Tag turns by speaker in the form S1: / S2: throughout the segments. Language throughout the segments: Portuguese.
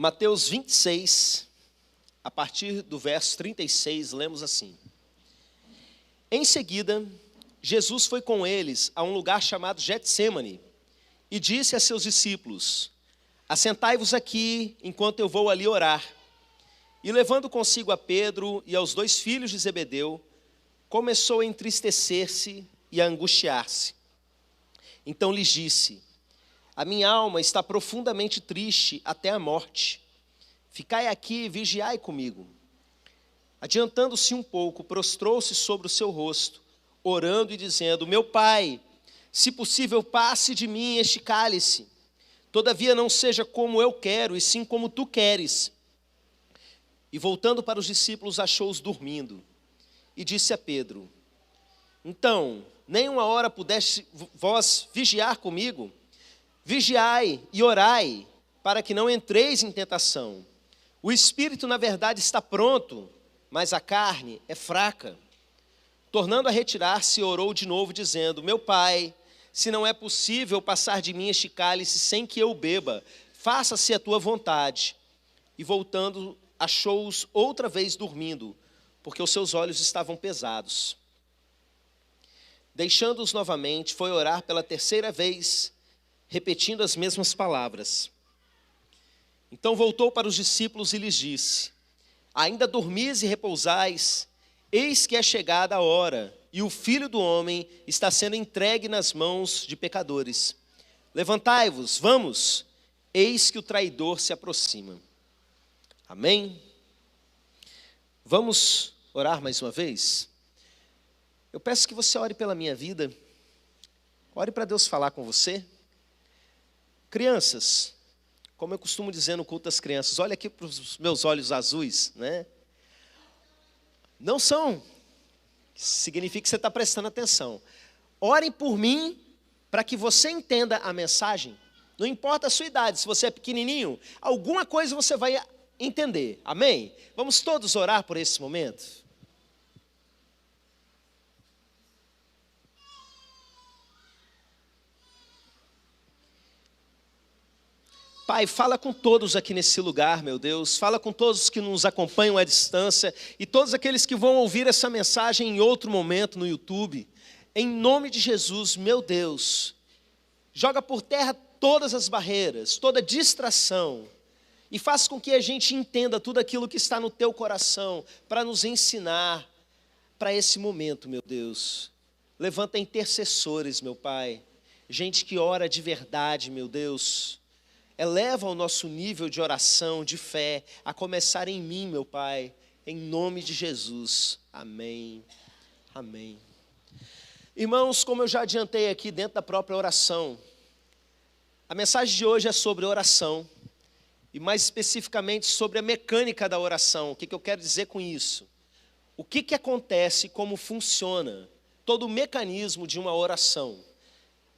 S1: Mateus 26, a partir do verso 36, lemos assim. Em seguida, Jesus foi com eles a um lugar chamado Getsêmani e disse a seus discípulos: assentai-vos aqui enquanto eu vou ali orar. E levando consigo a Pedro e aos 2 filhos de Zebedeu, começou a entristecer-se e a angustiar-se. Então lhes disse: a minha alma está profundamente triste até a morte. Ficai aqui e vigiai comigo. Adiantando-se um pouco, prostrou-se sobre o seu rosto, orando e dizendo: meu Pai, se possível, passe de mim este cálice. Todavia não seja como eu quero, e sim como tu queres. E voltando para os discípulos, achou-os dormindo. E disse a Pedro: então, nem uma hora pudeste vós vigiar comigo? Vigiai e orai, para que não entreis em tentação. O espírito, na verdade, está pronto, mas a carne é fraca. Tornando a retirar-se, orou de novo, dizendo: meu Pai, se não é possível passar de mim este cálice sem que eu beba, faça-se a tua vontade. E voltando, achou-os outra vez dormindo, porque os seus olhos estavam pesados. Deixando-os novamente, foi orar pela 3ª vez, repetindo as mesmas palavras. Então voltou para os discípulos e lhes disse: ainda dormis e repousais? Eis que é chegada a hora, e o Filho do Homem está sendo entregue nas mãos de pecadores. Levantai-vos, vamos, eis que o traidor se aproxima. Amém? Vamos orar mais uma vez? Eu peço que você ore pela minha vida, ore para Deus falar com você. Crianças, como eu costumo dizer no culto das crianças, olha aqui para os meus olhos azuis, né? Não são, significa que você está prestando atenção. Orem por mim, para que você entenda a mensagem. Não importa a sua idade, se você é pequenininho, alguma coisa você vai entender, amém? Vamos todos orar por esse momento? Pai, fala com todos aqui nesse lugar, meu Deus. Fala com todos que nos acompanham à distância e todos aqueles que vão ouvir essa mensagem em outro momento no YouTube. Em nome de Jesus, meu Deus, joga por terra todas as barreiras, toda distração e faz com que a gente entenda tudo aquilo que está no teu coração para nos ensinar para esse momento, meu Deus. Levanta intercessores, meu Pai, gente que ora de verdade, meu Deus. Eleva o nosso nível de oração, de fé, a começar em mim, meu Pai, em nome de Jesus. Amém. Amém. Irmãos, como eu já adiantei aqui dentro da própria oração, a mensagem de hoje é sobre oração, e mais especificamente sobre a mecânica da oração. O que eu quero dizer com isso? O que acontece, como funciona todo o mecanismo de uma oração.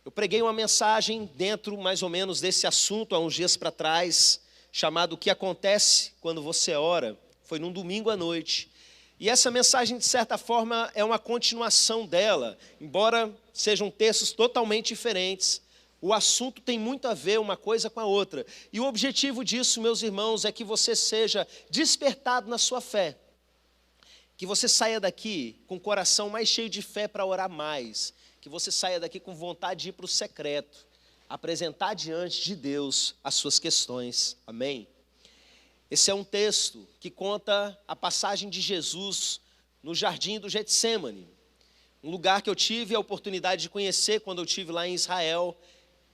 S1: Eu preguei uma mensagem dentro mais ou menos desse assunto há uns dias para trás, chamado O que acontece quando você ora, foi num domingo à noite. E essa mensagem, de certa forma, é uma continuação dela, embora sejam textos totalmente diferentes. O assunto tem muito a ver uma coisa com a outra. E o objetivo disso, meus irmãos, é que você seja despertado na sua fé. Que você saia daqui com o coração mais cheio de fé para orar mais. Que você saia daqui com vontade de ir para o secreto, apresentar diante de Deus as suas questões. Amém? Esse é um texto que conta a passagem de Jesus no jardim do Getsêmani, um lugar que eu tive a oportunidade de conhecer quando eu estive lá em Israel.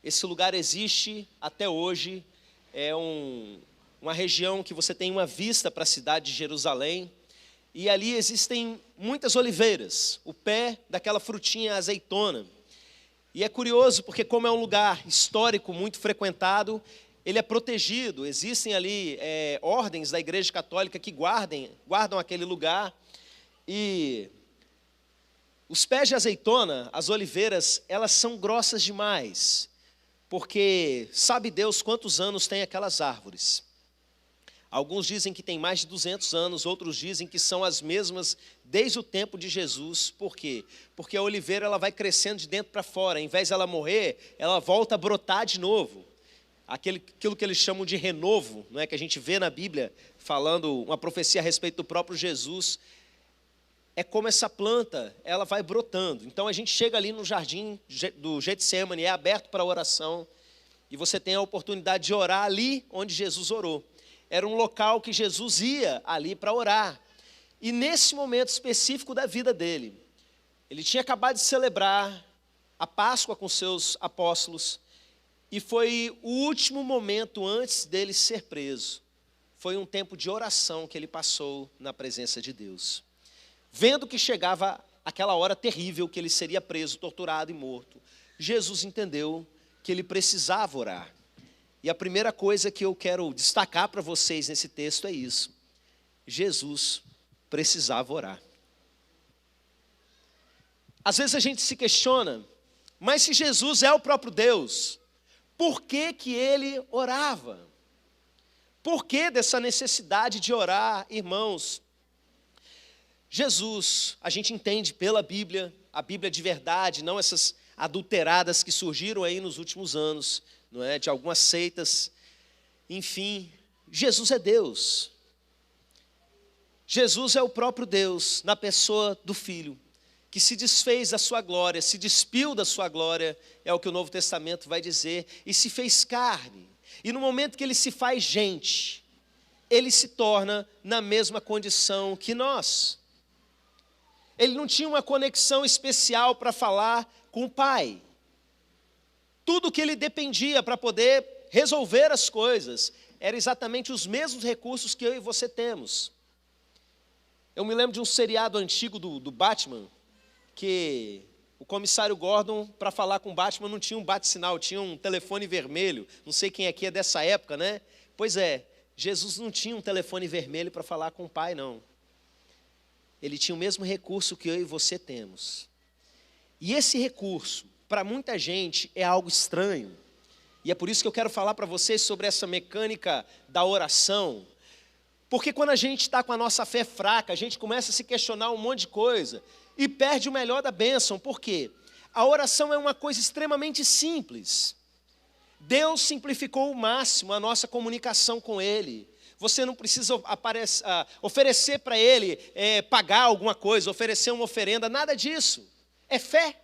S1: Esse lugar existe até hoje, é uma região que você tem uma vista para a cidade de Jerusalém, e ali existem muitas oliveiras, o pé daquela frutinha azeitona. E é curioso porque como é um lugar histórico muito frequentado, ele é protegido, existem ali ordens da Igreja Católica que guardam aquele lugar. E os pés de azeitona, as oliveiras, elas são grossas demais, porque sabe Deus quantos anos tem aquelas árvores. Alguns dizem que tem mais de 200 anos, outros dizem que são as mesmas desde o tempo de Jesus. Por quê? Porque a oliveira ela vai crescendo de dentro para fora, ao invés de ela morrer, ela volta a brotar de novo. aquilo que eles chamam de renovo, não é? Que a gente vê na Bíblia, falando uma profecia a respeito do próprio Jesus, é como essa planta, ela vai brotando. Então a gente chega ali no jardim do Getsemane, é aberto para oração, e você tem a oportunidade de orar ali onde Jesus orou. Era um local que Jesus ia ali para orar. E nesse momento específico da vida dele, ele tinha acabado de celebrar a Páscoa com seus apóstolos, e foi o último momento antes dele ser preso. Foi um tempo de oração que ele passou na presença de Deus. Vendo que chegava aquela hora terrível que ele seria preso, torturado e morto, Jesus entendeu que ele precisava orar. E a primeira coisa que eu quero destacar para vocês nesse texto é isso: Jesus precisava orar. Às vezes a gente se questiona, mas se Jesus é o próprio Deus, por que que ele orava? Por que dessa necessidade de orar, irmãos? Jesus, a gente entende pela Bíblia, a Bíblia de verdade, não essas adulteradas que surgiram aí nos últimos anos, não é? De algumas seitas. Enfim, Jesus é Deus. Jesus é o próprio Deus, na pessoa do Filho, que se desfez da sua glória, se despiu da sua glória, é o que o Novo Testamento vai dizer, e se fez carne. E no momento que ele se faz gente, ele se torna na mesma condição que nós. Ele não tinha uma conexão especial para falar com o Pai. Tudo que ele dependia para poder resolver as coisas, eram exatamente os mesmos recursos que eu e você temos. Eu me lembro de um seriado antigo do Batman, que o comissário Gordon, para falar com o Batman, não tinha um bate-sinal, tinha um telefone vermelho. Não sei quem aqui é dessa época, né? Pois é, Jesus não tinha um telefone vermelho para falar com o Pai, não. Ele tinha o mesmo recurso que eu e você temos. E esse recurso, para muita gente, é algo estranho. E é por isso que eu quero falar para vocês sobre essa mecânica da oração. Porque quando a gente está com a nossa fé fraca, a gente começa a se questionar um monte de coisa e perde o melhor da bênção. Por quê? A oração é uma coisa extremamente simples. Deus simplificou ao máximo a nossa comunicação com Ele. Você não precisa oferecer para Ele, pagar alguma coisa, oferecer uma oferenda, nada disso. É fé.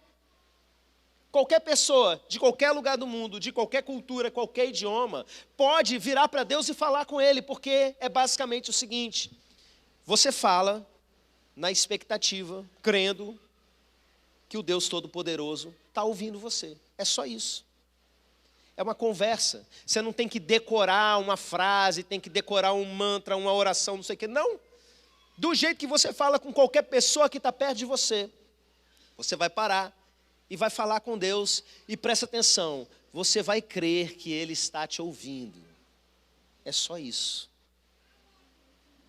S1: Qualquer pessoa, de qualquer lugar do mundo, de qualquer cultura, qualquer idioma, pode virar para Deus e falar com Ele, porque é basicamente o seguinte: você fala na expectativa, crendo que o Deus Todo-Poderoso está ouvindo você. É só isso. É uma conversa. Você não tem que decorar uma frase, tem que decorar um mantra, uma oração, não sei o quê. Não. Do jeito que você fala com qualquer pessoa que está perto de você, você vai parar e vai falar com Deus. E presta atenção, você vai crer que Ele está te ouvindo. É só isso.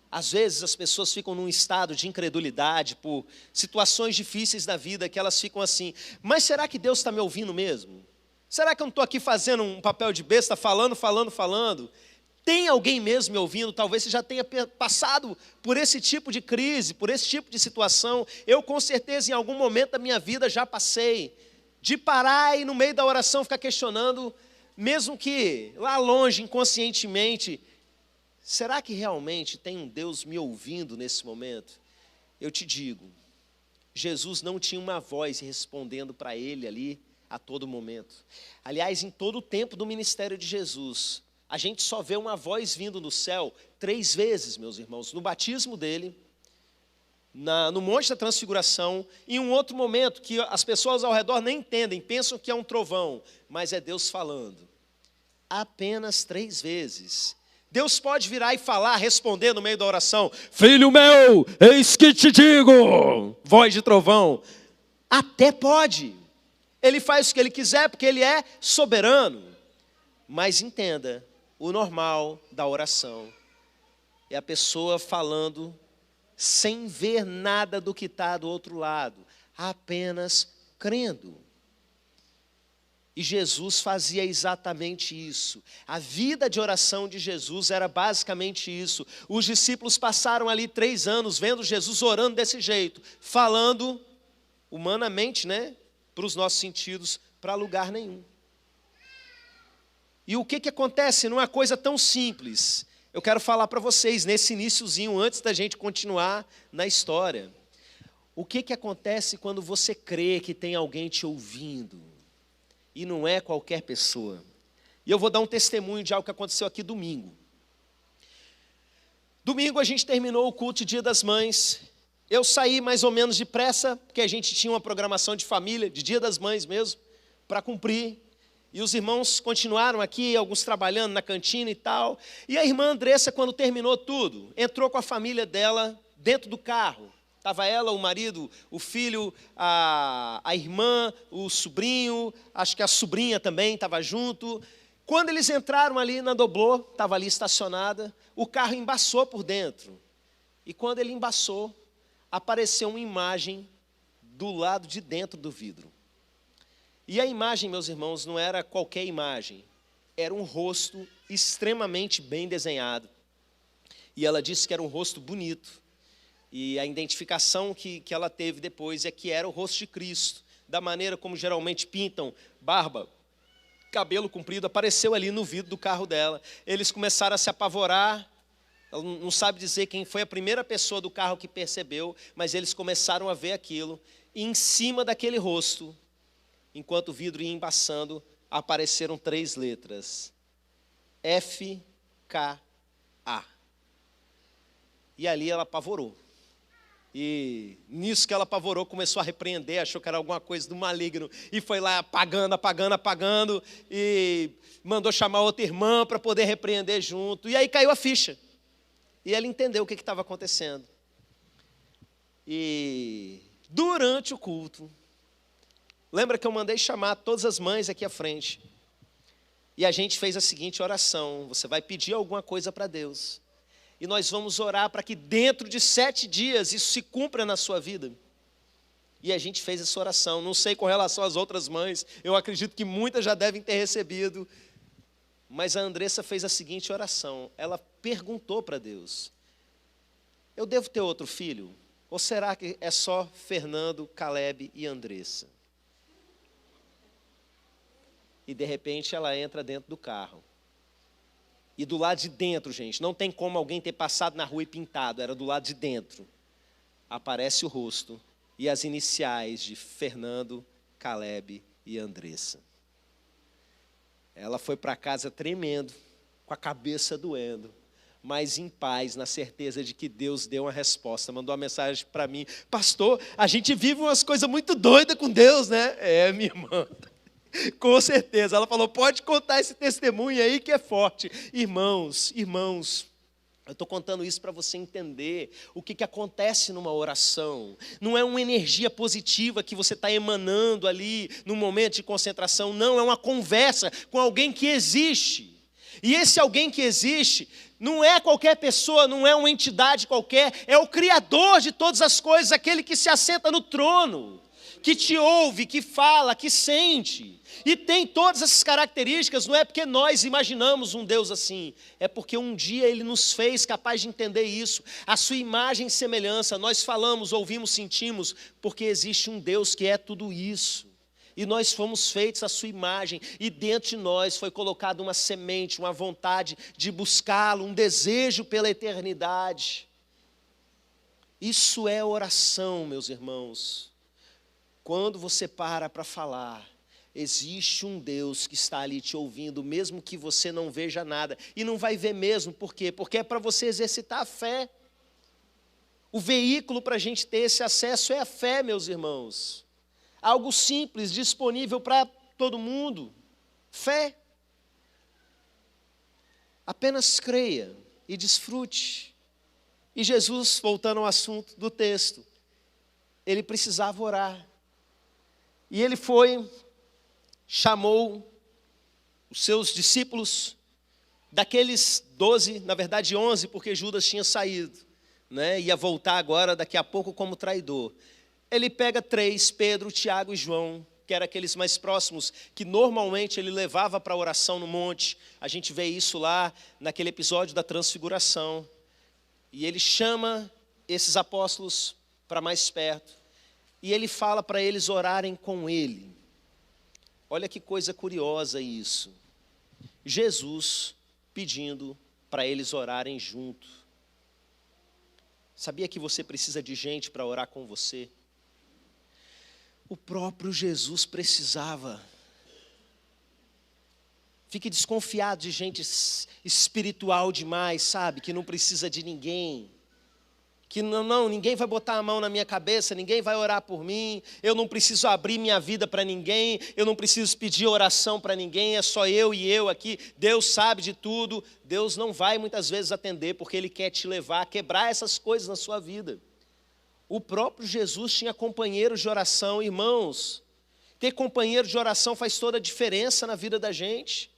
S1: Às vezes as pessoas ficam num estado de incredulidade por situações difíceis da vida, que elas ficam assim: mas será que Deus está me ouvindo mesmo? Será que eu não estou aqui fazendo um papel de besta, falando? Tem alguém mesmo me ouvindo? Talvez você já tenha passado por esse tipo de crise, por esse tipo de situação. Eu com certeza em algum momento da minha vida já passei. De parar e no meio da oração ficar questionando, mesmo que lá longe, inconscientemente, será que realmente tem um Deus me ouvindo nesse momento? Eu te digo, Jesus não tinha uma voz respondendo para ele ali a todo momento. Aliás, em todo o tempo do ministério de Jesus, a gente só vê uma voz vindo do céu 3 vezes, meus irmãos. No batismo dele, no Monte da Transfiguração, e em um outro momento que as pessoas ao redor nem entendem, pensam que é um trovão, mas é Deus falando. Apenas 3 vezes. Deus pode virar e falar, responder no meio da oração: filho meu, eis que te digo, voz de trovão. Até pode. Ele faz o que ele quiser, porque ele é soberano. Mas entenda, o normal da oração é a pessoa falando sem ver nada do que está do outro lado, apenas crendo. E Jesus fazia exatamente isso. A vida de oração de Jesus era basicamente isso. Os discípulos passaram ali 3 anos vendo Jesus orando desse jeito, falando humanamente, né, para os nossos sentidos, para lugar nenhum. E o que acontece numa coisa tão simples? Eu quero falar para vocês nesse iniciozinho, antes da gente continuar na história. O que acontece quando você crê que tem alguém te ouvindo? E não é qualquer pessoa. E eu vou dar um testemunho de algo que aconteceu aqui domingo. Domingo a gente terminou o culto de Dia das Mães. Eu saí mais ou menos depressa, porque a gente tinha uma programação de família, de Dia das Mães mesmo, para cumprir. E os irmãos continuaram aqui, alguns trabalhando na cantina e tal. E a irmã Andressa, quando terminou tudo, entrou com a família dela dentro do carro. Estava ela, o marido, o filho, a irmã, o sobrinho, acho que a sobrinha também estava junto. Quando eles entraram ali na Doblô, estava ali estacionada, o carro embaçou por dentro. E quando ele embaçou, apareceu uma imagem do lado de dentro do vidro. E a imagem, meus irmãos, não era qualquer imagem. Era um rosto extremamente bem desenhado. E ela disse que era um rosto bonito. E a identificação que ela teve depois é que era o rosto de Cristo. Da maneira como geralmente pintam, barba, cabelo comprido, apareceu ali no vidro do carro dela. Eles começaram a se apavorar. Ela não sabe dizer quem foi a primeira pessoa do carro que percebeu, mas eles começaram a ver aquilo. E em cima daquele rosto, enquanto o vidro ia embaçando, apareceram 3 letras. F-K-A. E ali ela apavorou. E nisso que ela apavorou, começou a repreender, achou que era alguma coisa do maligno. E foi lá apagando. E mandou chamar outra irmã para poder repreender junto. E aí caiu a ficha. E ela entendeu o que estava acontecendo. E durante o culto, lembra que eu mandei chamar todas as mães aqui à frente. E a gente fez a seguinte oração. Você vai pedir alguma coisa para Deus. E nós vamos orar para que dentro de 7 dias isso se cumpra na sua vida. E a gente fez essa oração. Não sei com relação às outras mães. Eu acredito que muitas já devem ter recebido. Mas a Andressa fez a seguinte oração. Ela perguntou para Deus. Eu devo ter outro filho? Ou será que é só Fernando, Caleb e Andressa? E de repente ela entra dentro do carro. E do lado de dentro, gente, não tem como alguém ter passado na rua e pintado, era do lado de dentro. Aparece o rosto e as iniciais de Fernando, Caleb e Andressa. Ela foi para casa tremendo, com a cabeça doendo, mas em paz, na certeza de que Deus deu uma resposta. Mandou uma mensagem para mim: pastor, a gente vive umas coisas muito doidas com Deus, né? É, minha irmã. Com certeza, ela falou, pode contar esse testemunho aí que é forte. Irmãos, eu estou contando isso para você entender o que acontece numa oração. Não é uma energia positiva que você está emanando ali no momento de concentração, não, é uma conversa com alguém que existe. E esse alguém que existe não é qualquer pessoa, não é uma entidade qualquer, é o Criador de todas as coisas, aquele que se assenta no trono, que te ouve, que fala, que sente. E tem todas essas características, não é porque nós imaginamos um Deus assim, é porque um dia Ele nos fez capaz de entender isso, a sua imagem e semelhança. Nós falamos, ouvimos, sentimos, porque existe um Deus que é tudo isso. E nós fomos feitos à sua imagem, e dentro de nós foi colocada uma semente, uma vontade de buscá-lo, um desejo pela eternidade. Isso é oração, meus irmãos. Quando você para falar, existe um Deus que está ali te ouvindo, mesmo que você não veja nada. E não vai ver mesmo, por quê? Porque é para você exercitar a fé. O veículo para a gente ter esse acesso é a fé, meus irmãos. Algo simples, disponível para todo mundo. Fé. Apenas creia e desfrute. E Jesus, voltando ao assunto do texto, ele precisava orar. E ele foi, chamou os seus discípulos, daqueles 12, na verdade 11, porque Judas tinha saído, né? Ia voltar agora, daqui a pouco, como traidor. Ele pega 3, Pedro, Tiago e João, que eram aqueles mais próximos, que normalmente ele levava para a oração no monte. A gente vê isso lá naquele episódio da transfiguração. E ele chama esses apóstolos para mais perto. E ele fala para eles orarem com ele. Olha que coisa curiosa isso. Jesus pedindo para eles orarem junto. Sabia que você precisa de gente para orar com você? O próprio Jesus precisava. Fique desconfiado de gente espiritual demais, sabe? Que não precisa de ninguém. Que ninguém vai botar a mão na minha cabeça, ninguém vai orar por mim, eu não preciso abrir minha vida para ninguém, eu não preciso pedir oração para ninguém, é só eu e eu aqui, Deus sabe de tudo. Deus não vai muitas vezes atender, porque Ele quer te levar a quebrar essas coisas na sua vida. O próprio Jesus tinha companheiros de oração, irmãos. Ter companheiro de oração faz toda a diferença na vida da gente.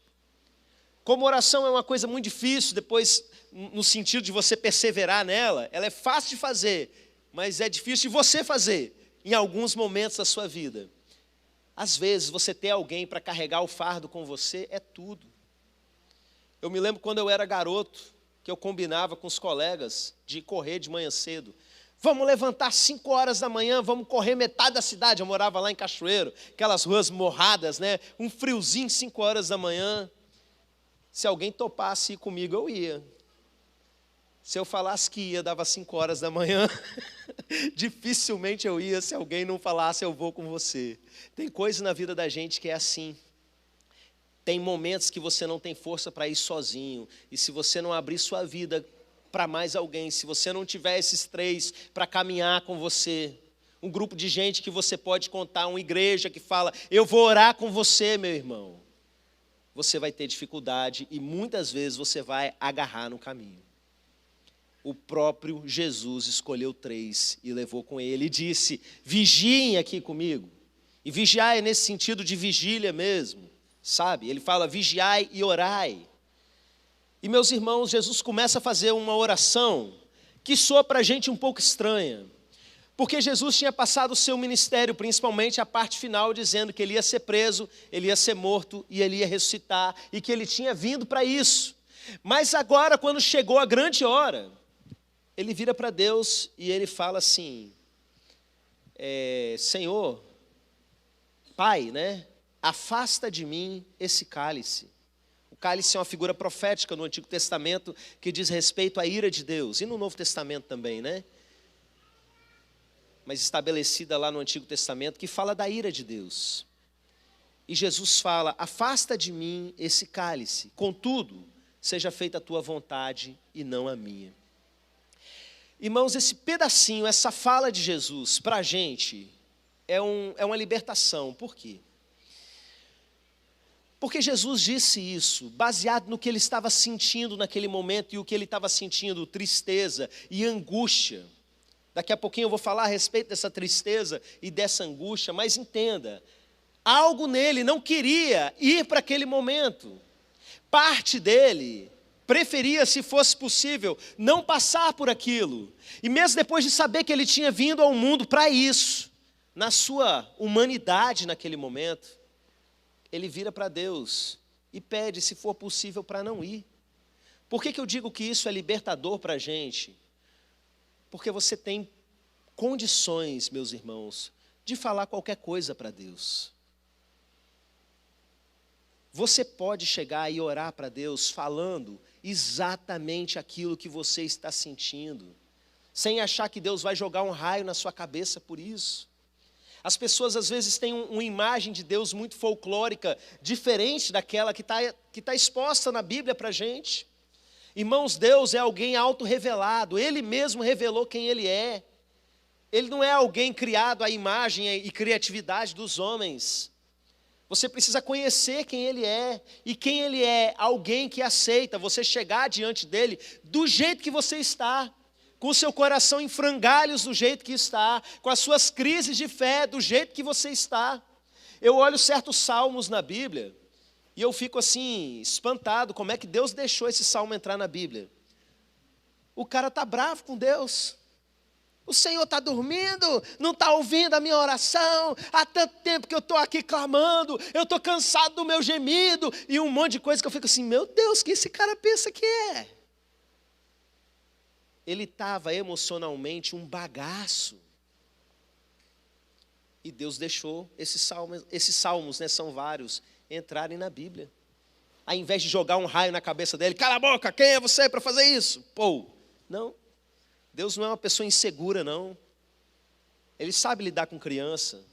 S1: Como oração é uma coisa muito difícil, depois, no sentido de você perseverar nela, ela é fácil de fazer, mas é difícil de você fazer em alguns momentos da sua vida. Às vezes, você ter alguém para carregar o fardo com você é tudo. Eu me lembro quando eu era garoto, que eu combinava com os colegas de correr de manhã cedo. Vamos levantar 5 horas da manhã, vamos correr metade da cidade. Eu morava lá em Cachoeiro, aquelas ruas morradas, né? Um friozinho, 5 horas da manhã. Se alguém topasse ir comigo, eu ia. Se eu falasse que ia, dava 5 horas da manhã, dificilmente eu ia. Se alguém não falasse, eu vou com você. Tem coisa na vida da gente que é assim. Tem momentos que você não tem força para ir sozinho. E se você não abrir sua vida para mais alguém, se você não tiver esses 3 para caminhar com você, um grupo de gente que você pode contar, uma igreja que fala, eu vou orar com você, meu irmão. Você vai ter dificuldade e muitas vezes você vai agarrar no caminho. O próprio Jesus escolheu 3 e levou com ele e disse, vigiem aqui comigo. E vigiar é nesse sentido de vigília mesmo, sabe? Ele fala, vigiai e orai. E meus irmãos, Jesus começa a fazer uma oração que soa para a gente um pouco estranha. Porque Jesus tinha passado o seu ministério, principalmente a parte final, dizendo que ele ia ser preso, ele ia ser morto e ele ia ressuscitar, e que ele tinha vindo para isso. Mas agora, quando chegou a grande hora, ele vira para Deus e ele fala assim, Senhor, Pai, né? Afasta de mim esse cálice. O cálice é uma figura profética no Antigo Testamento que diz respeito à ira de Deus, e no Novo Testamento também, né? Mas estabelecida lá no Antigo Testamento, que fala da ira de Deus. E Jesus fala, afasta de mim esse cálice, contudo, seja feita a tua vontade e não a minha. Irmãos, esse pedacinho, essa fala de Jesus, para a gente, é uma libertação. Por quê? Porque Jesus disse isso, baseado no que ele estava sentindo naquele momento, e o que ele estava sentindo, tristeza e angústia. Daqui a pouquinho eu vou falar a respeito dessa tristeza e dessa angústia, mas entenda, algo nele não queria ir para aquele momento. Parte dele preferia, se fosse possível, não passar por aquilo. E mesmo depois de saber que ele tinha vindo ao mundo para isso, na sua humanidade naquele momento, ele vira para Deus e pede, se for possível, para não ir. Por que eu digo que isso é libertador para a gente? Porque você tem condições, meus irmãos, de falar qualquer coisa para Deus. Você pode chegar e orar para Deus falando exatamente aquilo que você está sentindo, sem achar que Deus vai jogar um raio na sua cabeça por isso. As pessoas às vezes têm uma imagem de Deus muito folclórica, diferente daquela que tá exposta na Bíblia para a gente. Irmãos, Deus é alguém auto-revelado, Ele mesmo revelou quem Ele é. Ele não é alguém criado à imagem e criatividade dos homens. Você precisa conhecer quem Ele é, e quem Ele é, alguém que aceita você chegar diante dEle do jeito que você está, com o seu coração em frangalhos do jeito que está, com as suas crises de fé do jeito que você está. Eu olho certos salmos na Bíblia, e eu fico assim, espantado, como é que Deus deixou esse salmo entrar na Bíblia? O cara está bravo com Deus. O Senhor está dormindo, não está ouvindo a minha oração, há tanto tempo que eu estou aqui clamando, eu estou cansado do meu gemido, e um monte de coisa que eu fico assim, meu Deus, o que esse cara pensa que é? Ele estava emocionalmente um bagaço. E Deus deixou esses salmos, né, são vários, entrarem na Bíblia. ao invés de jogar um raio na cabeça dele, cala a boca, quem é você para fazer isso? Pô, não. Deus não é uma pessoa insegura, não. Ele sabe lidar com criança.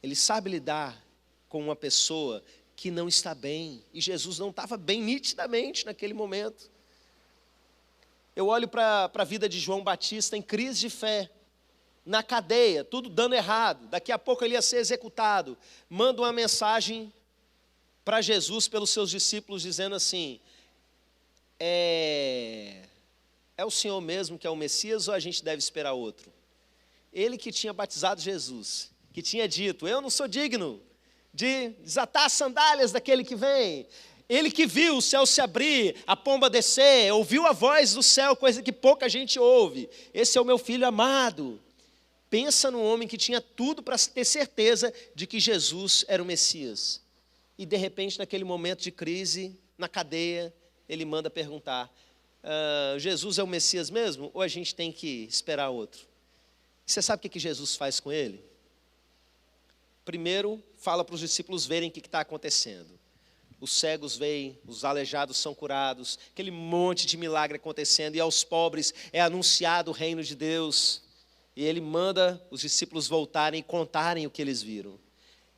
S1: Ele sabe lidar com uma pessoa que não está bem. E Jesus não estava bem nitidamente naquele momento. Eu olho para a vida de João Batista em crise de fé, na cadeia, tudo dando errado. Daqui a pouco ele ia ser executado. Manda uma mensagem para Jesus pelos seus discípulos dizendo assim, é o Senhor mesmo que é o Messias ou a gente deve esperar outro? Ele que tinha batizado Jesus, que tinha dito, eu não sou digno de desatar as sandálias daquele que vem. Ele que viu o céu se abrir, a pomba descer, ouviu a voz do céu, coisa que pouca gente ouve. Esse é o meu filho amado. Pensa num homem que tinha tudo para ter certeza de que Jesus era o Messias. E de repente, naquele momento de crise, na cadeia, ele manda perguntar, Jesus é o Messias mesmo? Ou a gente tem que esperar outro? Você sabe o que Jesus faz com ele? Primeiro, fala para os discípulos verem o que está acontecendo. Os cegos veem, os aleijados são curados, aquele monte de milagre acontecendo, e aos pobres é anunciado o reino de Deus. E ele manda os discípulos voltarem e contarem o que eles viram.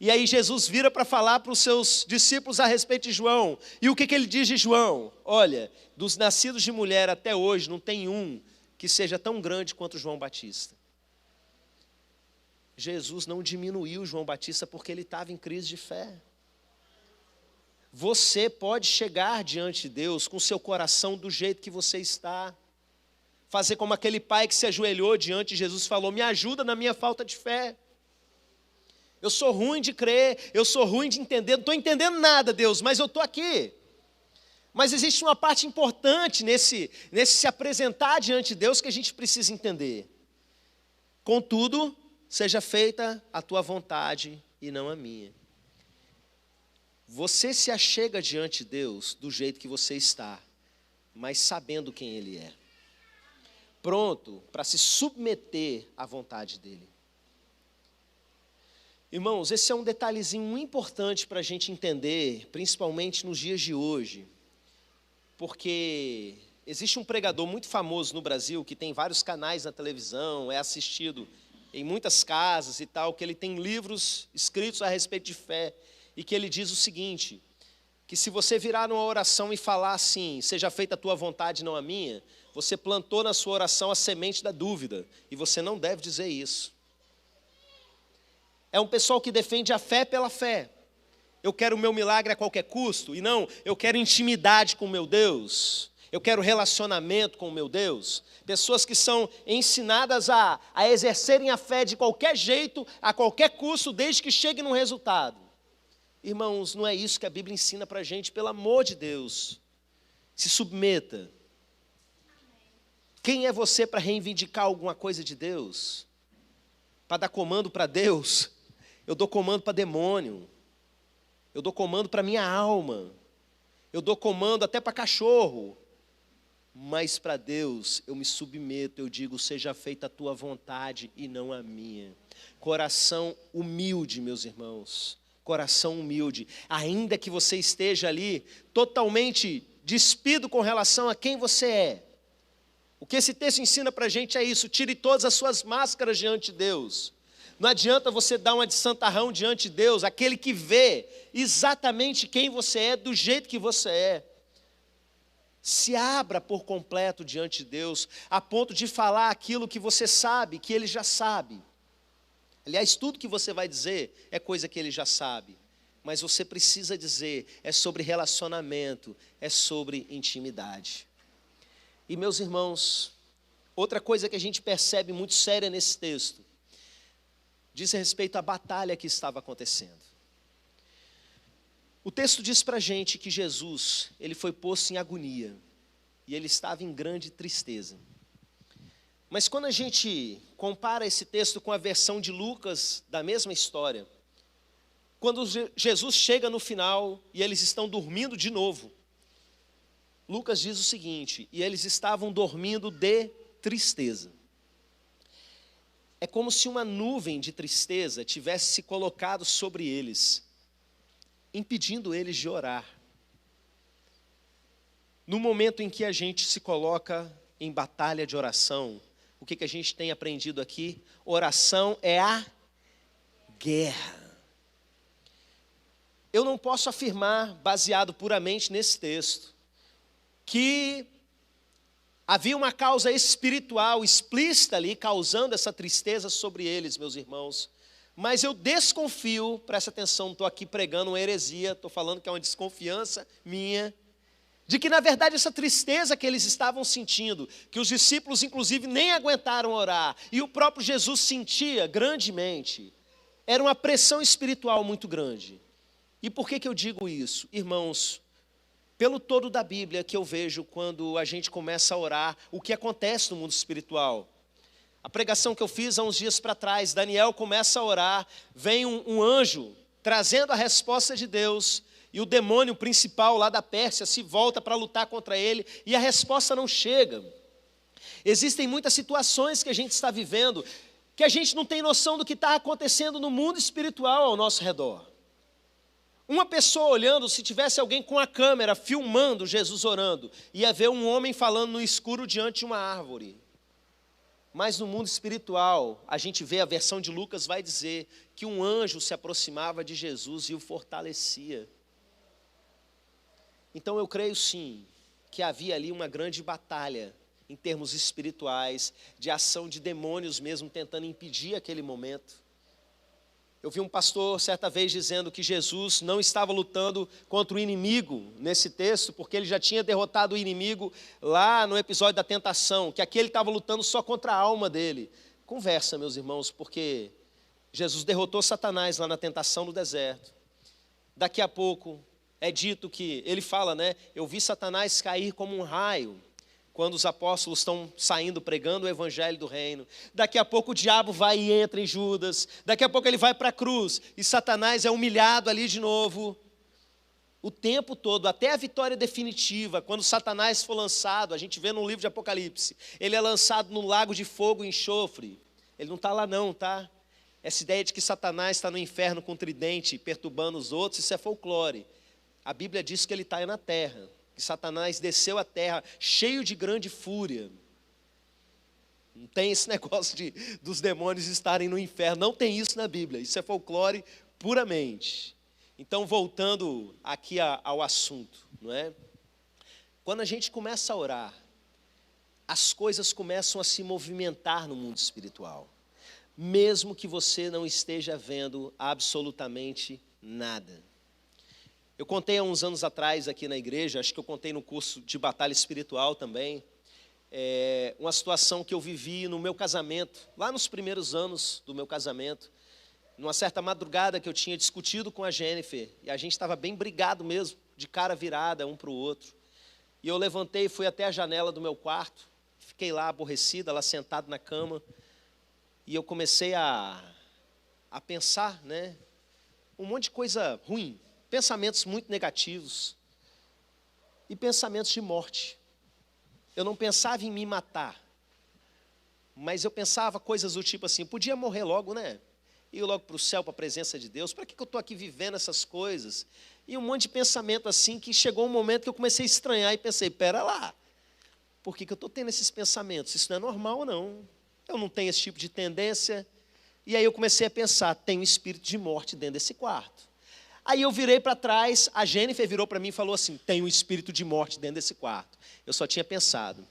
S1: E aí Jesus vira para falar para os seus discípulos a respeito de João. E o que ele diz de João? Olha, dos nascidos de mulher até hoje, não tem um que seja tão grande quanto João Batista. Jesus não diminuiu João Batista porque ele estava em crise de fé. Você pode chegar diante de Deus com seu coração do jeito que você está. Fazer como aquele pai que se ajoelhou diante de Jesus e falou, me ajuda na minha falta de fé. Eu sou ruim de crer, eu sou ruim de entender, não estou entendendo nada, Deus, mas eu estou aqui. Mas existe uma parte importante nesse se apresentar diante de Deus que a gente precisa entender. Contudo, seja feita a tua vontade e não a minha. Você se achega diante de Deus do jeito que você está, mas sabendo quem Ele é. Pronto para se submeter à vontade dEle. Irmãos, esse é um detalhezinho importante para a gente entender, principalmente nos dias de hoje. Porque existe um pregador muito famoso no Brasil, que tem vários canais na televisão, é assistido em muitas casas e tal, que ele tem livros escritos a respeito de fé, e que ele diz o seguinte, que se você virar numa oração e falar assim, seja feita a tua vontade, não a minha, você plantou na sua oração a semente da dúvida, e você não deve dizer isso. É um pessoal que defende a fé pela fé. Eu quero o meu milagre a qualquer custo, e não, eu quero intimidade com o meu Deus, eu quero relacionamento com o meu Deus. Pessoas que são ensinadas a exercerem a fé de qualquer jeito, a qualquer custo, desde que chegue num resultado. Irmãos, não é isso que a Bíblia ensina para a gente, pelo amor de Deus. Se submeta. Quem é você para reivindicar alguma coisa de Deus? Para dar comando para Deus? Eu dou comando para demônio. Eu dou comando para minha alma. Eu dou comando até para cachorro. Mas para Deus eu me submeto, eu digo, seja feita a tua vontade e não a minha. Coração humilde, meus irmãos. Coração humilde. Ainda que você esteja ali totalmente despido com relação a quem você é. O que esse texto ensina para a gente é isso, tire todas as suas máscaras diante de Deus. Não adianta você dar uma de santarrão diante de Deus, aquele que vê exatamente quem você é, do jeito que você é. Se abra por completo diante de Deus, a ponto de falar aquilo que você sabe, que Ele já sabe. Aliás, tudo que você vai dizer é coisa que Ele já sabe. Mas você precisa dizer, é sobre relacionamento, é sobre intimidade. E meus irmãos, outra coisa que a gente percebe muito séria nesse texto, diz respeito à batalha que estava acontecendo. O texto diz para a gente que Jesus, ele foi posto em agonia, e ele estava em grande tristeza. Mas quando a gente compara esse texto com a versão de Lucas, da mesma história, quando Jesus chega no final, e eles estão dormindo de novo, Lucas diz o seguinte, e eles estavam dormindo de tristeza. É como se uma nuvem de tristeza tivesse se colocado sobre eles. impedindo eles de orar. No momento em que a gente se coloca em batalha de oração, o que a gente tem aprendido aqui? Oração é a guerra. Eu não posso afirmar, baseado puramente nesse texto, que havia uma causa espiritual explícita ali, causando essa tristeza sobre eles, meus irmãos. Mas eu desconfio, presta atenção, não estou aqui pregando uma heresia, estou falando que é uma desconfiança minha, de que na verdade essa tristeza que eles estavam sentindo, que os discípulos inclusive nem aguentaram orar, e o próprio Jesus sentia grandemente, era uma pressão espiritual muito grande. E por que eu digo isso? Irmãos, pelo todo da Bíblia que eu vejo quando a gente começa a orar, o que acontece no mundo espiritual. A pregação que eu fiz há uns dias para trás, Daniel começa a orar, vem um anjo trazendo a resposta de Deus, e o demônio principal lá da Pérsia se volta para lutar contra ele, e a resposta não chega. Existem muitas situações que a gente está vivendo, que a gente não tem noção do que está acontecendo no mundo espiritual ao nosso redor. Uma pessoa olhando, se tivesse alguém com a câmera filmando Jesus orando, ia ver um homem falando no escuro diante de uma árvore. Mas no mundo espiritual, a gente vê, a versão de Lucas vai dizer que um anjo se aproximava de Jesus e o fortalecia. Então eu creio sim, que havia ali uma grande batalha, em termos espirituais, de ação de demônios mesmo, tentando impedir aquele momento. Eu vi um pastor certa vez dizendo que Jesus não estava lutando contra o inimigo nesse texto, porque ele já tinha derrotado o inimigo lá no episódio da tentação, que aqui ele estava lutando só contra a alma dele. Conversa, meus irmãos, porque Jesus derrotou Satanás lá na tentação no deserto. Daqui a pouco é dito que, ele fala, né? Eu vi Satanás cair como um raio, quando os apóstolos estão saindo pregando o evangelho do reino. Daqui a pouco o diabo vai e entra em Judas. Daqui a pouco ele vai para a cruz. E Satanás é humilhado ali de novo. O tempo todo, até a vitória definitiva, quando Satanás for lançado, a gente vê no livro de Apocalipse, ele é lançado no lago de fogo e enxofre. Ele não está lá não, tá? Essa ideia de que Satanás está no inferno com tridente, perturbando os outros, isso é folclore. A Bíblia diz que ele está na terra. Que Satanás desceu à terra cheio de grande fúria. Não tem esse negócio dos demônios estarem no inferno, não tem isso na Bíblia, isso é folclore puramente. Então, voltando aqui ao assunto, não é? Quando a gente começa a orar, as coisas começam a se movimentar no mundo espiritual, mesmo que você não esteja vendo absolutamente nada. Eu contei há uns anos atrás aqui na igreja, acho que eu contei no curso de batalha espiritual também, uma situação que eu vivi no meu casamento, lá nos primeiros anos do meu casamento, numa certa madrugada que eu tinha discutido com a Jennifer, e a gente estava bem brigado mesmo, de cara virada um para o outro. E eu levantei e fui até a janela do meu quarto, fiquei lá aborrecida, lá sentado na cama, e eu comecei a pensar, né, um monte de coisa ruim, pensamentos muito negativos e pensamentos de morte. Eu não pensava em me matar, mas eu pensava coisas do tipo assim, podia morrer logo, né? Ir logo para o céu, para a presença de Deus, para que eu estou aqui vivendo essas coisas? E um monte de pensamento assim, que chegou um momento que eu comecei a estranhar e pensei, pera lá, por que eu estou tendo esses pensamentos? Isso não é normal não, eu não tenho esse tipo de tendência. E aí eu comecei a pensar, tem um espírito de morte dentro desse quarto. Aí eu virei para trás, a Jennifer virou para mim e falou assim, tem um espírito de morte dentro desse quarto. Eu só tinha pensado.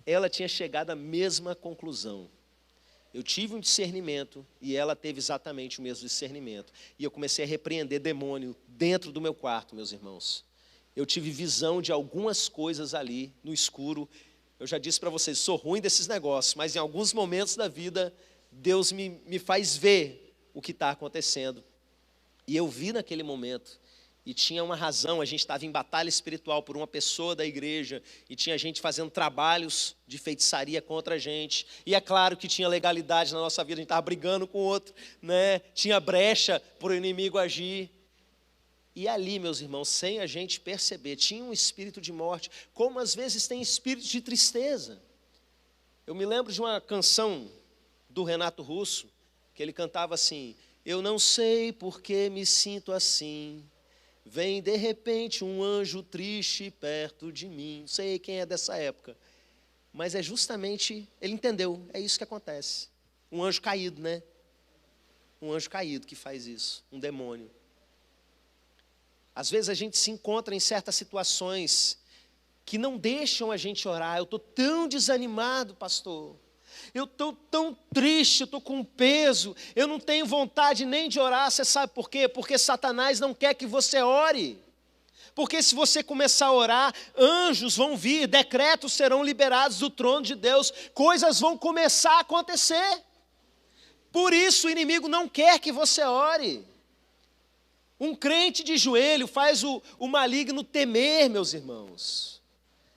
S1: Ela tinha chegado à mesma conclusão. Eu tive um discernimento e ela teve exatamente o mesmo discernimento. E eu comecei a repreender demônio dentro do meu quarto, meus irmãos. Eu tive visão de algumas coisas ali no escuro. Eu já disse para vocês, sou ruim desses negócios, mas em alguns momentos da vida, Deus me faz ver o que está acontecendo. E eu vi naquele momento, e tinha uma razão, a gente estava em batalha espiritual por uma pessoa da igreja, e tinha gente fazendo trabalhos de feitiçaria contra a gente, e é claro que tinha legalidade na nossa vida, a gente estava brigando com o outro, né? Tinha brecha para o inimigo agir. E ali, meus irmãos, sem a gente perceber, tinha um espírito de morte, como às vezes tem espírito de tristeza. Eu me lembro de uma canção do Renato Russo, que ele cantava assim, eu não sei por que me sinto assim, Vem de repente um anjo triste perto de mim. Não sei quem é dessa época, mas é justamente, ele entendeu, é isso que acontece. Um anjo caído, né? Um anjo caído que faz isso, um demônio. Às vezes a gente se encontra em certas situações que não deixam a gente orar. Eu estou tão desanimado, pastor. Eu estou tão triste, eu estou com peso. Eu não tenho vontade nem de orar. Você sabe por quê? Porque Satanás não quer que você ore. Porque se você começar a orar, anjos vão vir, decretos serão liberados do trono de Deus, coisas vão começar a acontecer. Por isso o inimigo não quer que você ore. Um crente de joelho faz o maligno temer, meus irmãos.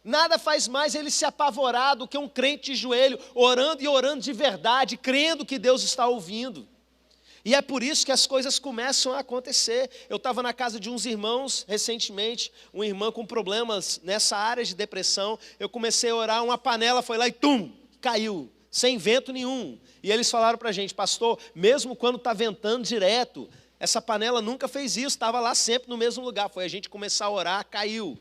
S1: Nada faz mais ele se apavorar do que um crente de joelho, orando e orando de verdade, crendo que Deus está ouvindo. E é por isso que as coisas começam a acontecer. Eu estava na casa de uns irmãos recentemente, uma irmã com problemas nessa área de depressão. Eu comecei a orar, uma panela foi lá e tum, caiu, sem vento nenhum. E eles falaram para a gente, pastor, mesmo quando está ventando direto, essa panela nunca fez isso, estava lá sempre no mesmo lugar. Foi a gente começar a orar, caiu.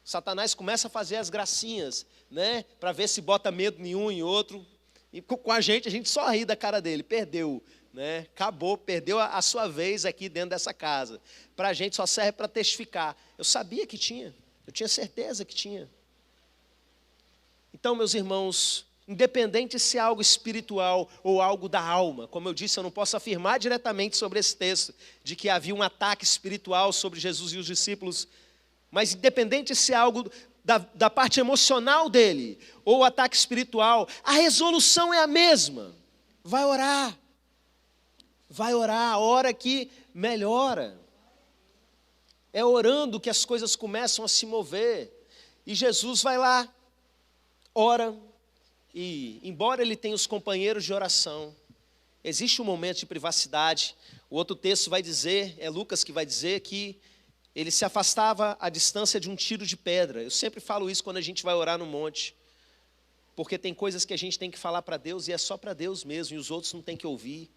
S1: Satanás começa a fazer as gracinhas, né, para ver se bota medo em um e outro. E com a gente só ri da cara dele, perdeu. Né? Acabou, perdeu a sua vez aqui dentro dessa casa. Para a gente só serve para testificar. Eu sabia que tinha, eu tinha certeza que tinha. Então, meus irmãos, independente se é algo espiritual ou algo da alma, como eu disse, eu não posso afirmar diretamente sobre esse texto, de que havia um ataque espiritual sobre Jesus e os discípulos, mas independente se é algo da parte emocional dele, ou ataque espiritual, a resolução é a mesma. Vai orar. Vai orar, a hora que melhora. É orando que as coisas começam a se mover. E Jesus vai lá, ora, e embora ele tenha os companheiros de oração, existe um momento de privacidade. O outro texto vai dizer, é Lucas que vai dizer que ele se afastava à distância de um tiro de pedra. Eu sempre falo isso quando a gente vai orar no monte, porque tem coisas que a gente tem que falar para Deus e é só para Deus mesmo, e os outros não tem que ouvir.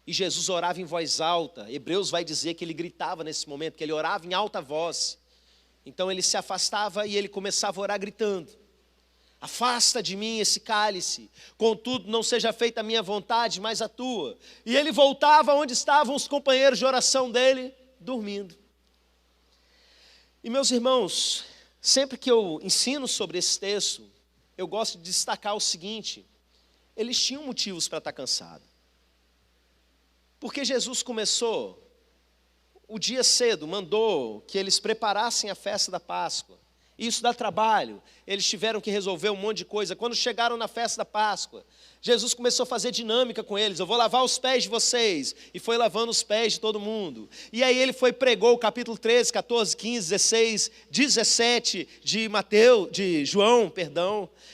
S1: E Jesus orava em voz alta. Hebreus vai dizer que ele gritava nesse momento, que ele orava em alta voz. Então ele se afastava e ele começava a orar gritando: afasta de mim esse cálice, contudo não seja feita a minha vontade, mas a tua. E ele voltava onde estavam os companheiros de oração dele, dormindo. E meus irmãos, sempre que eu ensino sobre esse texto, eu gosto de destacar o seguinte: eles tinham motivos para estar cansados. Porque Jesus começou o dia cedo, mandou que eles preparassem a festa da Páscoa. Isso dá trabalho, eles tiveram que resolver um monte de coisa. Quando chegaram na festa da Páscoa, Jesus começou a fazer dinâmica com eles. Eu vou lavar os pés de vocês. E foi lavando os pés de todo mundo. E aí ele pregou o capítulo 13, 14, 15, 16, 17 de João,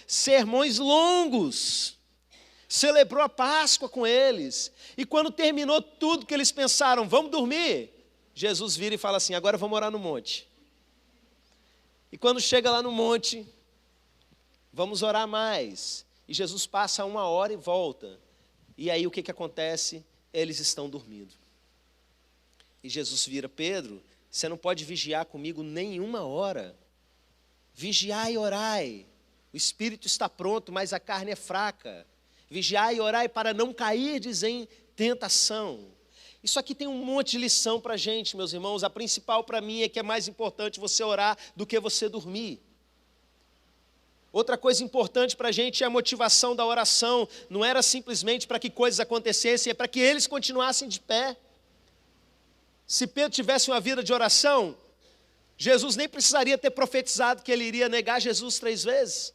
S1: sermões longos. Celebrou a Páscoa com eles. E quando terminou tudo que eles pensaram, vamos dormir, Jesus vira e fala assim: agora vamos orar no monte. E quando chega lá no monte, vamos orar mais. E Jesus passa 1 hora e volta. E aí o que acontece? Eles estão dormindo. E Jesus vira: Pedro, você não pode vigiar comigo nem 1 hora. Vigiai e orai. O espírito está pronto, mas a carne é fraca. Vigiai e orai para não cairdes em tentação. Isso aqui tem um monte de lição para a gente, meus irmãos. A principal para mim é que é mais importante você orar do que você dormir. Outra coisa importante para a gente é a motivação da oração. Não era simplesmente para que coisas acontecessem, é para que eles continuassem de pé. Se Pedro tivesse uma vida de oração, Jesus nem precisaria ter profetizado que ele iria negar Jesus 3 vezes.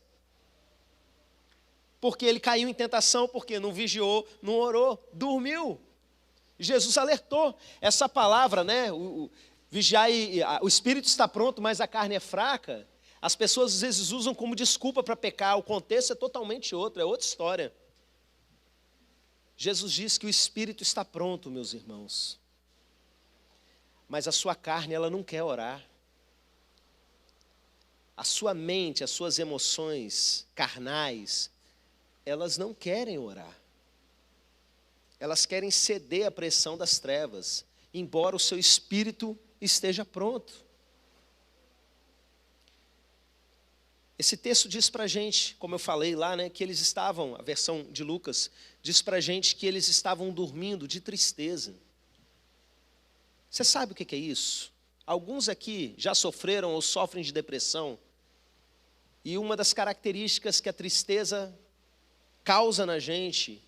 S1: Porque ele caiu em tentação, porque não vigiou, não orou, dormiu. Jesus alertou. Essa palavra, né, vigiar o espírito está pronto, mas a carne é fraca. As pessoas às vezes usam como desculpa para pecar. O contexto é totalmente outro, é outra história. Jesus diz que o espírito está pronto, meus irmãos. Mas a sua carne, ela não quer orar. A sua mente, as suas emoções carnais, elas não querem orar. Elas querem ceder à pressão das trevas, embora o seu espírito esteja pronto. Esse texto diz para a gente, como eu falei lá, né, que eles estavam, a versão de Lucas, diz para a gente que eles estavam dormindo de tristeza. Você sabe o que é isso? Alguns aqui já sofreram ou sofrem de depressão. E uma das características que a tristeza causa na gente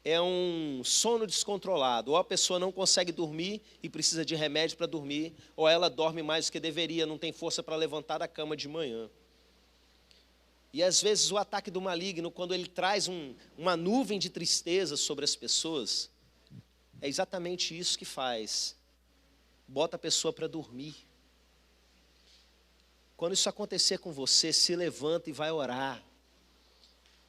S1: é um sono descontrolado. Ou a pessoa não consegue dormir e precisa de remédio para dormir, ou ela dorme mais do que deveria, não tem força para levantar da cama de manhã. E às vezes o ataque do maligno, quando ele traz uma nuvem de tristeza sobre as pessoas, é exatamente isso que faz. Bota a pessoa para dormir. Quando isso acontecer com você, se levanta e vai orar.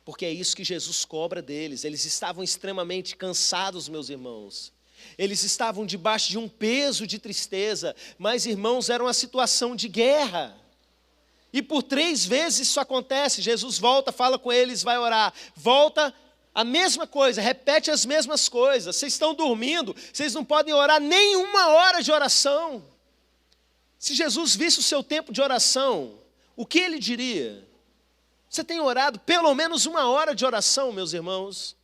S1: Porque é isso que Jesus cobra deles. Eles estavam extremamente cansados, meus irmãos. Eles estavam debaixo de um peso de tristeza. Mas, irmãos, era uma situação de guerra. E por 3 vezes isso acontece. Jesus volta, fala com eles, vai orar. Volta, a mesma coisa, repete as mesmas coisas. Vocês estão dormindo, vocês não podem orar nem 1 hora de oração. Se Jesus visse o seu tempo de oração, o que ele diria? Você tem orado pelo menos 1 hora de oração, meus irmãos?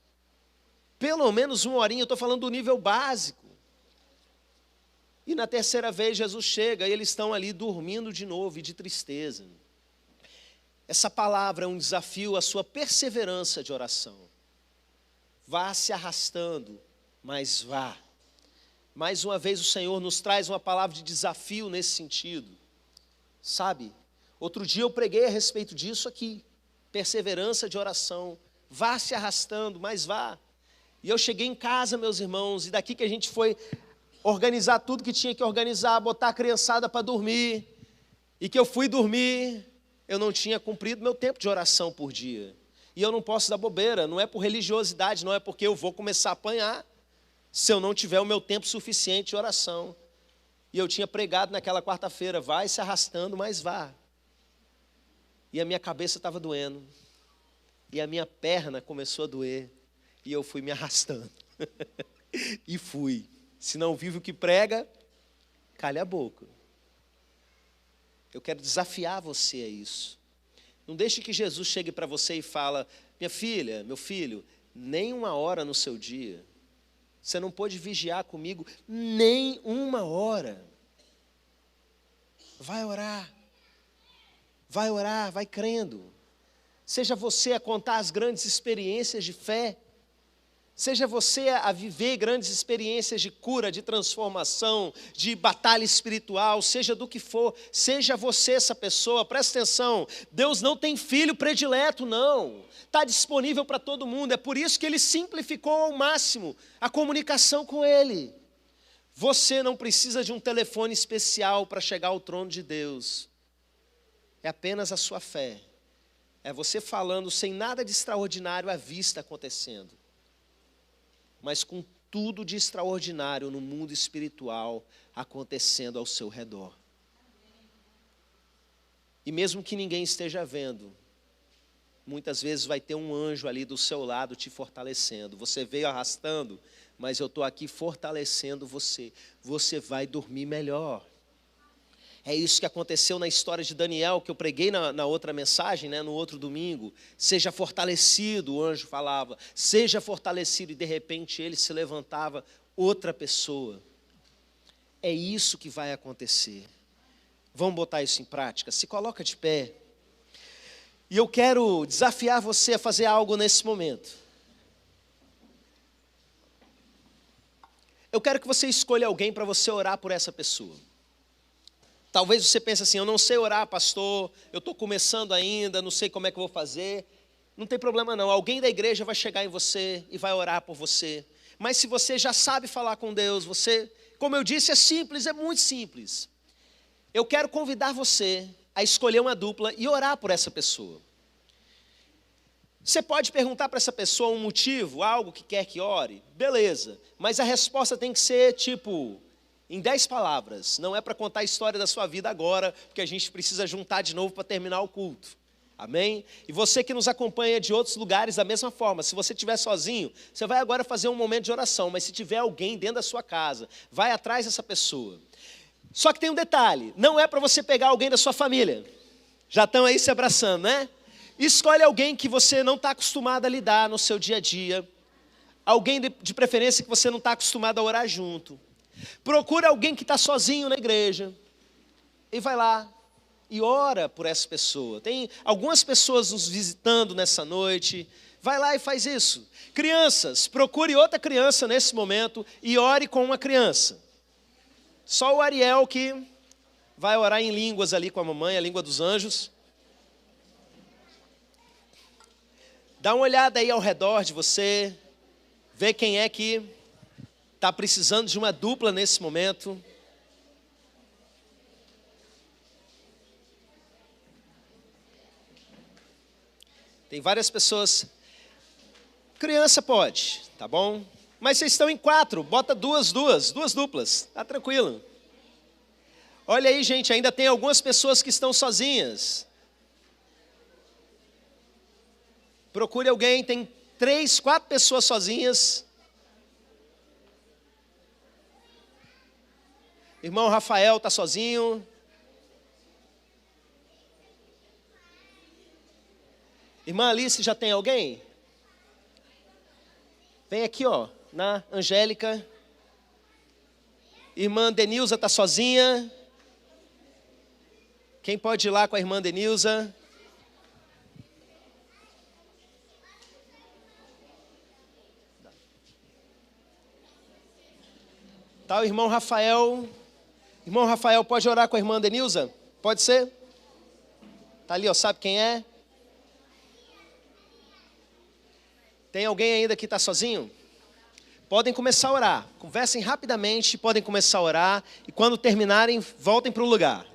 S1: Pelo menos 1 horinha, eu estou falando do nível básico. E na 3ª vez Jesus chega e eles estão ali dormindo de novo e de tristeza. Essa palavra é um desafio à sua perseverança de oração. Vá se arrastando, mas vá. Mais uma vez o Senhor nos traz uma palavra de desafio nesse sentido. Sabe, outro dia eu preguei a respeito disso aqui. Perseverança de oração. Vá se arrastando, mas vá. E eu cheguei em casa, meus irmãos, e daqui que a gente foi organizar tudo que tinha que organizar, botar a criançada para dormir, e que eu fui dormir, eu não tinha cumprido meu tempo de oração por dia. E eu não posso dar bobeira, não é por religiosidade, não é porque eu vou começar a apanhar, se eu não tiver o meu tempo suficiente de oração. E eu tinha pregado naquela quarta-feira, vai se arrastando, mas vá. E a minha cabeça estava doendo, e a minha perna começou a doer, e eu fui me arrastando, e fui. Se não vive o que prega, calha a boca. Eu quero desafiar você a isso. Não deixe que Jesus chegue para você e fala, minha filha, meu filho, nem 1 hora no seu dia. Você não pode vigiar comigo nem 1 hora. Vai orar. Vai orar, vai crendo. Seja você a contar as grandes experiências de fé. Seja você a viver grandes experiências de cura, de transformação, de batalha espiritual, seja do que for, seja você essa pessoa. Presta atenção, Deus não tem filho predileto, não. Está disponível para todo mundo, é por isso que Ele simplificou ao máximo a comunicação com Ele. Você não precisa de um telefone especial para chegar ao trono de Deus. É apenas a sua fé. É você falando sem nada de extraordinário à vista acontecendo, mas com tudo de extraordinário no mundo espiritual acontecendo ao seu redor. E mesmo que ninguém esteja vendo, muitas vezes vai ter um anjo ali do seu lado te fortalecendo. Você veio arrastando, mas eu estou aqui fortalecendo você. Você vai dormir melhor. É isso que aconteceu na história de Daniel, que eu preguei na outra mensagem, né, no outro domingo. Seja fortalecido, o anjo falava. Seja fortalecido, e de repente ele se levantava outra pessoa. É isso que vai acontecer. Vamos botar isso em prática? Se coloca de pé. E eu quero desafiar você a fazer algo nesse momento. Eu quero que você escolha alguém para você orar por essa pessoa. Talvez você pense assim, eu não sei orar, pastor, eu estou começando ainda, não sei como é que eu vou fazer. Não tem problema não, alguém da igreja vai chegar em você e vai orar por você. Mas se você já sabe falar com Deus, você, como eu disse, é simples, é muito simples. Eu quero convidar você a escolher uma dupla e orar por essa pessoa. Você pode perguntar para essa pessoa um motivo, algo que quer que ore, beleza. Mas a resposta tem que ser tipo, em 10 palavras, não é para contar a história da sua vida agora, porque a gente precisa juntar de novo para terminar o culto. Amém? E você que nos acompanha de outros lugares, da mesma forma, se você estiver sozinho, você vai agora fazer um momento de oração, mas se tiver alguém dentro da sua casa, vai atrás dessa pessoa. Só que tem um detalhe, não é para você pegar alguém da sua família. Já estão aí se abraçando, né? Escolhe alguém que você não está acostumado a lidar no seu dia a dia. Alguém de preferência que você não está acostumado a orar junto. Procura alguém que está sozinho na igreja. E vai lá e ora por essa pessoa. Tem algumas pessoas nos visitando nessa noite. Vai lá e faz isso. Crianças, procure outra criança nesse momento e ore com uma criança. Só o Ariel que vai orar em línguas ali com a mamãe, a língua dos anjos. Dá uma olhada aí ao redor de você. Vê quem é que está precisando de uma dupla nesse momento. Tem várias pessoas. Criança pode, tá bom? Mas vocês estão em 4, bota duas duplas, tá tranquilo. Olha aí, gente, ainda tem algumas pessoas que estão sozinhas. Procure alguém, tem 3, 4 pessoas sozinhas. Irmão Rafael está sozinho. Irmã Alice, já tem alguém? Vem aqui, ó, na Angélica. Irmã Denilza está sozinha. Quem pode ir lá com a irmã Denilza? Tá o irmão Rafael. Irmão Rafael, pode orar com a irmã Denilza? Pode ser? Tá ali, ó, sabe quem é? Tem alguém ainda que está sozinho? Podem começar a orar. Conversem rapidamente, podem começar a orar. E quando terminarem, voltem para o lugar.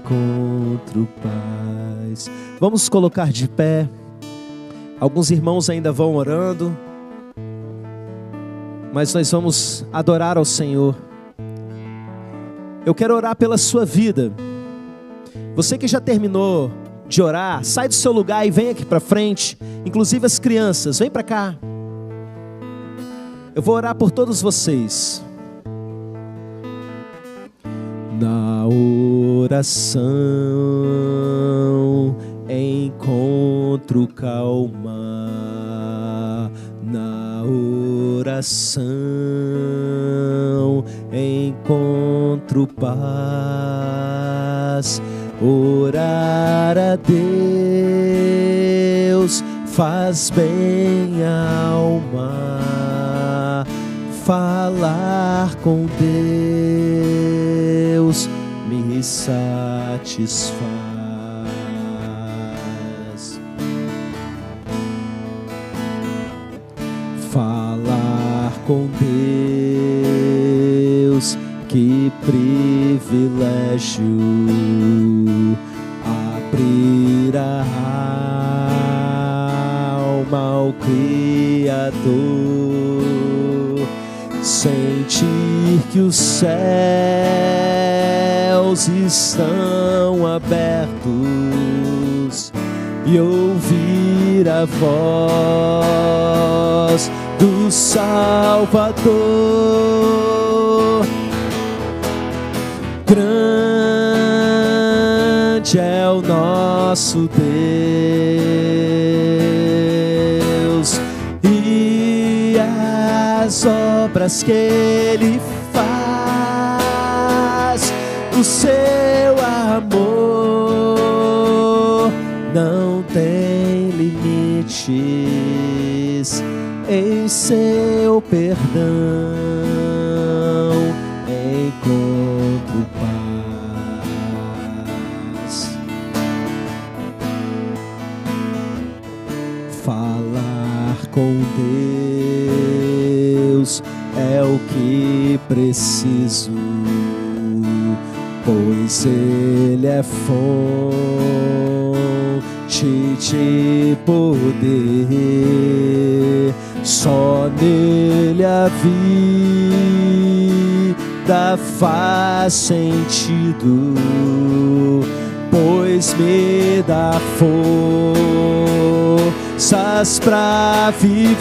S1: encontro paz. Vamos colocar de pé. Alguns irmãos ainda vão orando, mas nós vamos adorar ao Senhor. Eu quero orar pela sua vida. Você que já terminou de orar, sai do seu lugar e vem aqui para frente. Inclusive as crianças, vem para cá. Eu vou orar por todos vocês. Na oração encontro calma. Na oração encontro paz. Orar a Deus faz bem à alma. Falar com Deus me satisfaz. Falar com Deus, que privilégio. Abrir a alma ao Criador, sentir que os céus estão abertos e ouvir a voz do Salvador. Grande é o nosso Deus e as obras que Ele faz. O seu amor não tem limites, em seu perdão encontro paz. Falar com Deus é o que preciso, pois Ele é fonte de poder. Só nele a vida faz sentido, pois me dá forças pra viver.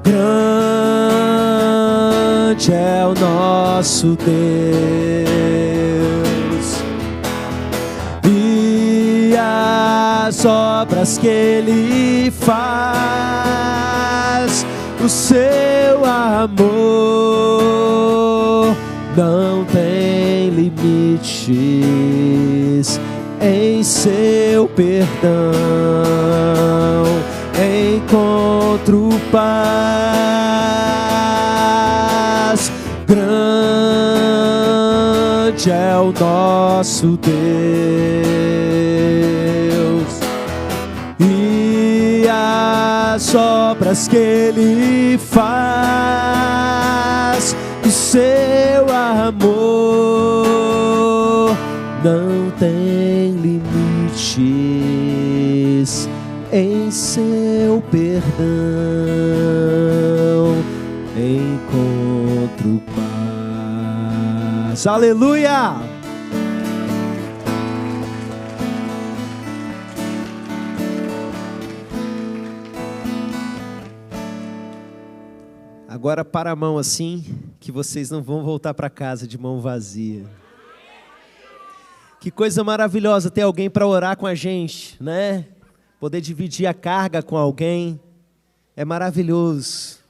S1: Grande é o nosso Deus e as obras que Ele faz. O seu amor não tem limites, em seu perdão encontro paz. Grande é o nosso Deus e as obras que Ele faz. O seu amor não tem limites, em seu perdão encontro paz. Aleluia! Agora para a mão assim, que vocês não vão voltar para casa de mão vazia. Que coisa maravilhosa ter alguém para orar com a gente, né? Poder dividir a carga com alguém é maravilhoso.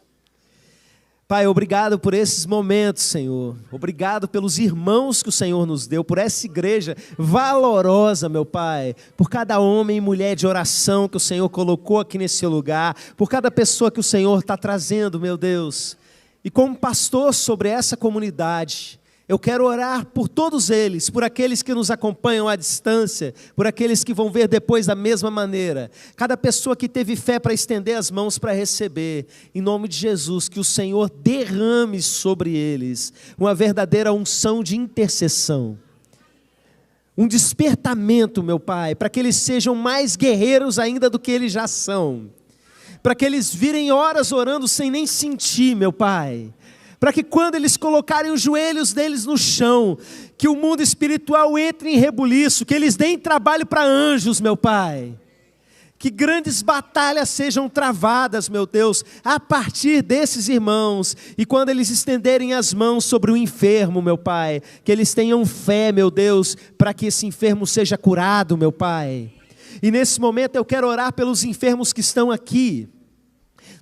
S1: Pai, obrigado por esses momentos, Senhor. Obrigado pelos irmãos que o Senhor nos deu, por essa igreja valorosa, meu Pai. Por cada homem e mulher de oração que o Senhor colocou aqui nesse lugar. Por cada pessoa que o Senhor está trazendo, meu Deus. E como pastor sobre essa comunidade, Eu quero orar por todos eles, por aqueles que nos acompanham à distância, por aqueles que vão ver depois da mesma maneira. Cada pessoa que teve fé para estender as mãos para receber, em nome de Jesus, que o Senhor derrame sobre eles uma verdadeira unção de intercessão. Um despertamento, meu Pai, para que eles sejam mais guerreiros ainda do que eles já são. Para que eles virem horas orando sem nem sentir, meu Pai. Para que quando eles colocarem os joelhos deles no chão, que o mundo espiritual entre em rebuliço, que eles deem trabalho para anjos, meu Pai. Que grandes batalhas sejam travadas, meu Deus, a partir desses irmãos. E quando eles estenderem as mãos sobre o enfermo, meu Pai, que eles tenham fé, meu Deus, para que esse enfermo seja curado, meu Pai. E nesse momento eu quero orar pelos enfermos que estão aqui.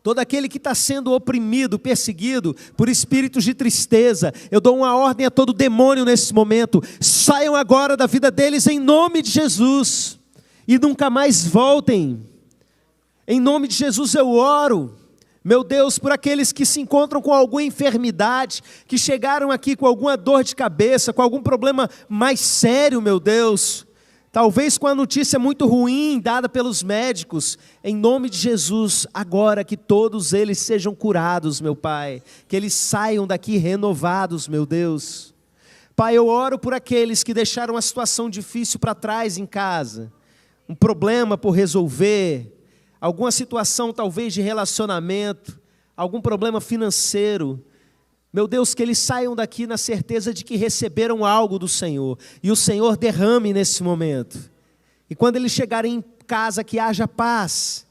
S1: Todo aquele que está sendo oprimido, perseguido por espíritos de tristeza, eu dou uma ordem a todo demônio nesse momento, saiam agora da vida deles em nome de Jesus, e nunca mais voltem. Em nome de Jesus eu oro, meu Deus, por aqueles que se encontram com alguma enfermidade, que chegaram aqui com alguma dor de cabeça, com algum problema mais sério, meu Deus, talvez com a notícia muito ruim dada pelos médicos, em nome de Jesus, agora que todos eles sejam curados, meu Pai, que eles saiam daqui renovados, meu Deus. Pai, eu oro por aqueles que deixaram a situação difícil para trás em casa, um problema por resolver, alguma situação talvez de relacionamento, algum problema financeiro. Meu Deus, que eles saiam daqui na certeza de que receberam algo do Senhor. E o Senhor derrame nesse momento. E quando eles chegarem em casa, que haja paz.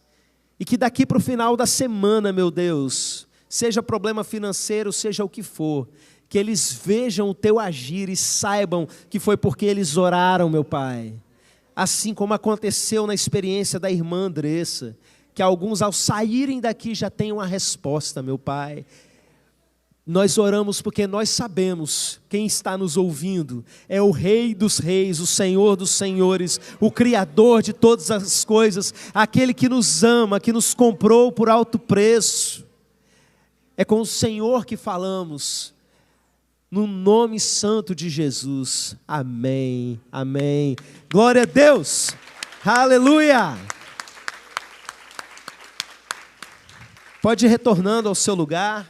S1: E que daqui para o final da semana, meu Deus, seja problema financeiro, seja o que for, que eles vejam o teu agir e saibam que foi porque eles oraram, meu Pai. Assim como aconteceu na experiência da irmã Andressa, que alguns ao saírem daqui já tenham a resposta, meu Pai. Nós oramos porque nós sabemos, quem está nos ouvindo, é o Rei dos Reis, o Senhor dos Senhores, o Criador de todas as coisas, aquele que nos ama, que nos comprou por alto preço. É com o Senhor que falamos, no nome santo de Jesus. Amém, amém. Glória a Deus, aleluia. Pode ir retornando ao seu lugar.